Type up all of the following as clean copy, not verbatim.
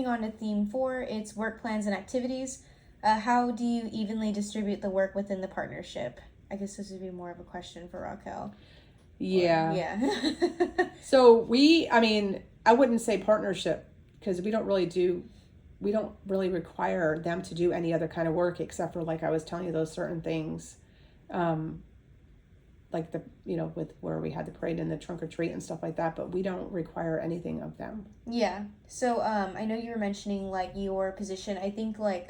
On to theme 4, it's work plans and activities. How do you evenly distribute the work within the partnership? I guess this would be more of a question for Raquel. Yeah. Yeah. So I wouldn't say partnership because we don't really require them to do any other kind of work except for, like I was telling you, those certain things. Like with where we had the parade and the trunk or treat and stuff like that, but we don't require anything of them. Yeah. So I know you were mentioning like your position. I think like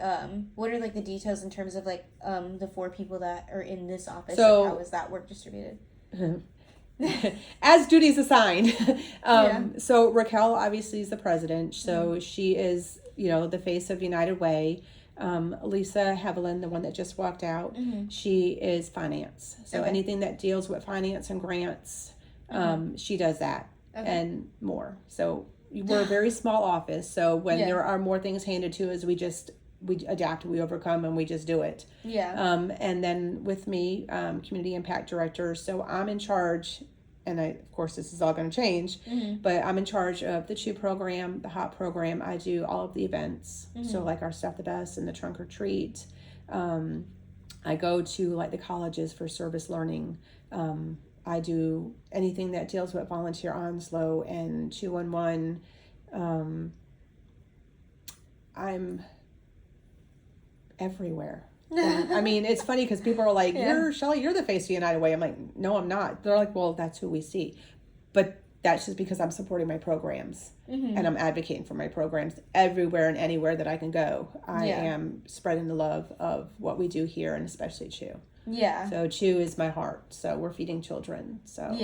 what are like the details in terms of like the 4 people that are in this office, So and how is that work distributed? as duties assigned. Yeah. So Raquel obviously is the president, so she is the face of United Way. Lisa Hevelin, the one that just walked out, she is finance. So anything that deals with finance and grants, she does that and more. So we're a very small office. So when there are more things handed to us, we adapt, we overcome, and we just do it. Yeah. And then with me, community impact director. So I'm in charge, and of course this is all going to change, but I'm in charge of the CHEW program, the HOP program. I do all of the events. So like our Stuff the Best and the trunk or treat. I go to like the colleges for service learning. I do anything that deals with volunteer onslow and 211. I'm everywhere. And, it's funny because people are like, "You're Shelly, you're the face of United Way." I'm like, "No, I'm not." They're like, "Well, that's who we see," but that's just because I'm supporting my programs and I'm advocating for my programs everywhere and anywhere that I can go. I am spreading the love of what we do here, and especially CHEW. Yeah. So CHEW is my heart. So we're feeding children. So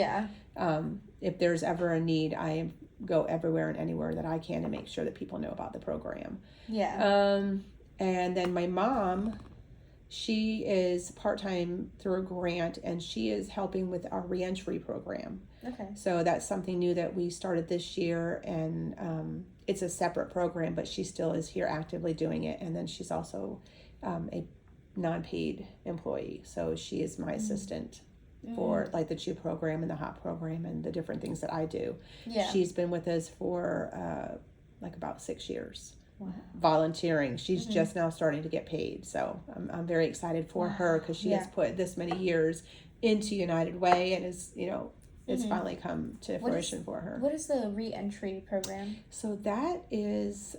if there's ever a need, I go everywhere and anywhere that I can to make sure that people know about the program. Yeah. And then my mom, she is part-time through a grant, and she is helping with our reentry program. Okay. So that's something new that we started this year, and it's a separate program, but she still is here actively doing it. And then she's also a non-paid employee. So she is my assistant for like the CHEW program and the HOP program and the different things that I do. Yeah. She's been with us for like about 6 years. Wow. Volunteering. She's just now starting to get paid, so I'm very excited for her because she has put this many years into United Way, and is it's finally come to fruition for her. What is the re-entry program? So that is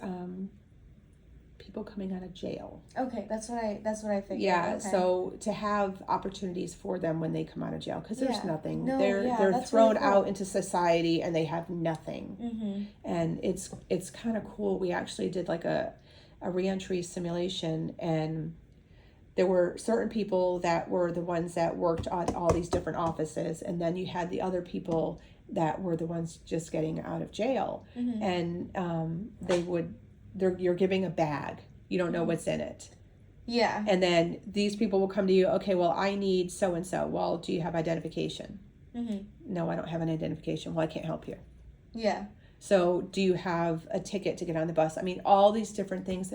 people coming out of jail. Okay, that's what I figured. Yeah, okay. So to have opportunities for them when they come out of jail, because there's nothing. No, they're thrown really cool. out into society and they have nothing. And it's kind of cool. We actually did like a reentry simulation, and there were certain people that were the ones that worked on all these different offices, and then you had the other people that were the ones just getting out of jail. And you're giving a bag. You don't know what's in it. Yeah. And then these people will come to you, okay, well, I need so-and-so. Well, do you have identification? No, I don't have an identification. Well, I can't help you. Yeah. So do you have a ticket to get on the bus? All these different things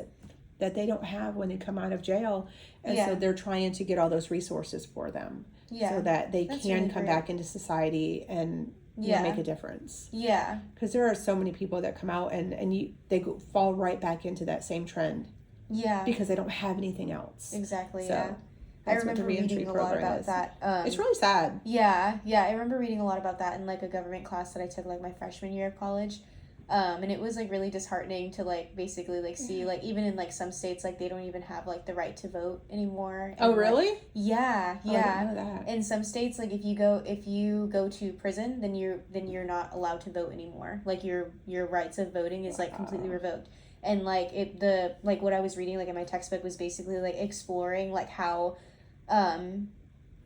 that they don't have when they come out of jail. And so they're trying to get all those resources for them so that they can really come back into society and make a difference. Yeah. Because there are so many people that come out and they fall right back into that same trend. Yeah. Because they don't have anything else. Exactly, So I remember reading a lot about that. It's really sad. Yeah. I remember reading a lot about that in like a government class that I took like my freshman year of college. And it was like really disheartening to like basically like see like even in like some states like they don't even have like the right to vote anymore. And, really? Like, yeah. I didn't know that. In some states, like if you go to prison, then you're not allowed to vote anymore. Like your rights of voting is like completely revoked. And like what I was reading like in my textbook was basically like exploring like how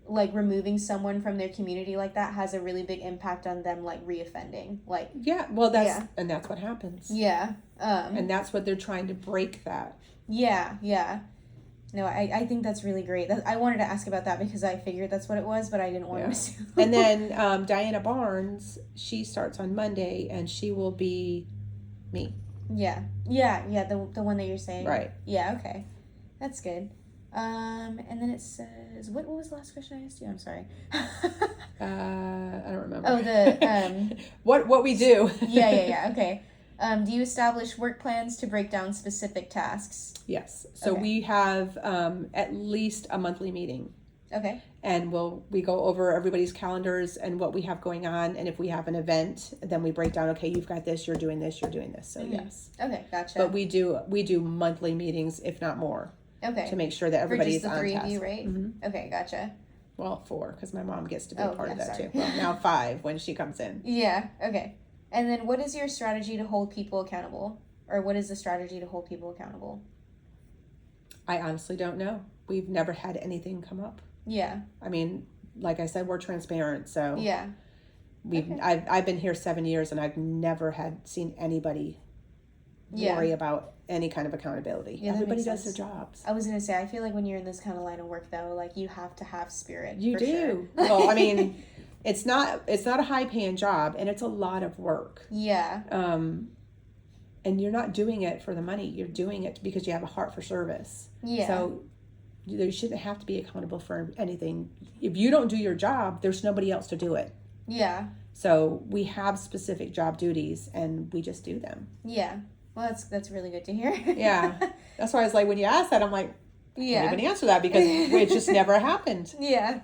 like removing someone from their community like that has a really big impact on them like reoffending. Like and that's what happens. And that's what they're trying to break that. No, I think that's really great. I wanted to ask about that because I figured that's what it was, but I didn't want to assume. And then Diana Barnes, she starts on Monday, and she will be me. The one that you're saying. Right. Yeah, okay. That's good. And then it says, what was the last question I asked you? I'm sorry. I don't remember. Oh, the what we do. Yeah. Okay. Do you establish work plans to break down specific tasks? Yes. So Okay. we have at least a monthly meeting, Okay. and we go over everybody's calendars and what we have going on, and if we have an event, then we break down. Okay, you've got this. You're doing this. You're doing this. So yes. Okay, gotcha. But we do monthly meetings, if not more, okay. to make sure that For everybody's just the on three task. of you, right? Mhm. Okay, gotcha. Well, 4, because my mom gets to be Oh, a part of yeah, that sorry. too. Well, now 5 when she comes in. Yeah, okay. And then what is your strategy to hold people accountable? Or what is the strategy to hold people accountable? I honestly don't know. We've never had anything come up. Yeah. I mean, like I said, we're transparent, so Yeah. Okay. I've been here 7 years, and I've never seen anybody Yeah. worry about any kind of accountability. Yeah, that Everybody makes does sense. their jobs. I was gonna say, I feel like when you're in this kind of line of work though, like you have to have spirit. You for do. Sure. Well, I mean, it's not a high paying job, and it's a lot of work. Yeah. And you're not doing it for the money. You're doing it because you have a heart for service. Yeah. So you shouldn't have to be accountable for anything. If you don't do your job, there's nobody else to do it. Yeah. So we have specific job duties, and we just do them. Yeah. Well, that's really good to hear. Yeah. That's why I was like, when you asked that, I'm like, I Yeah. can't even answer that because it just never happened. Yeah.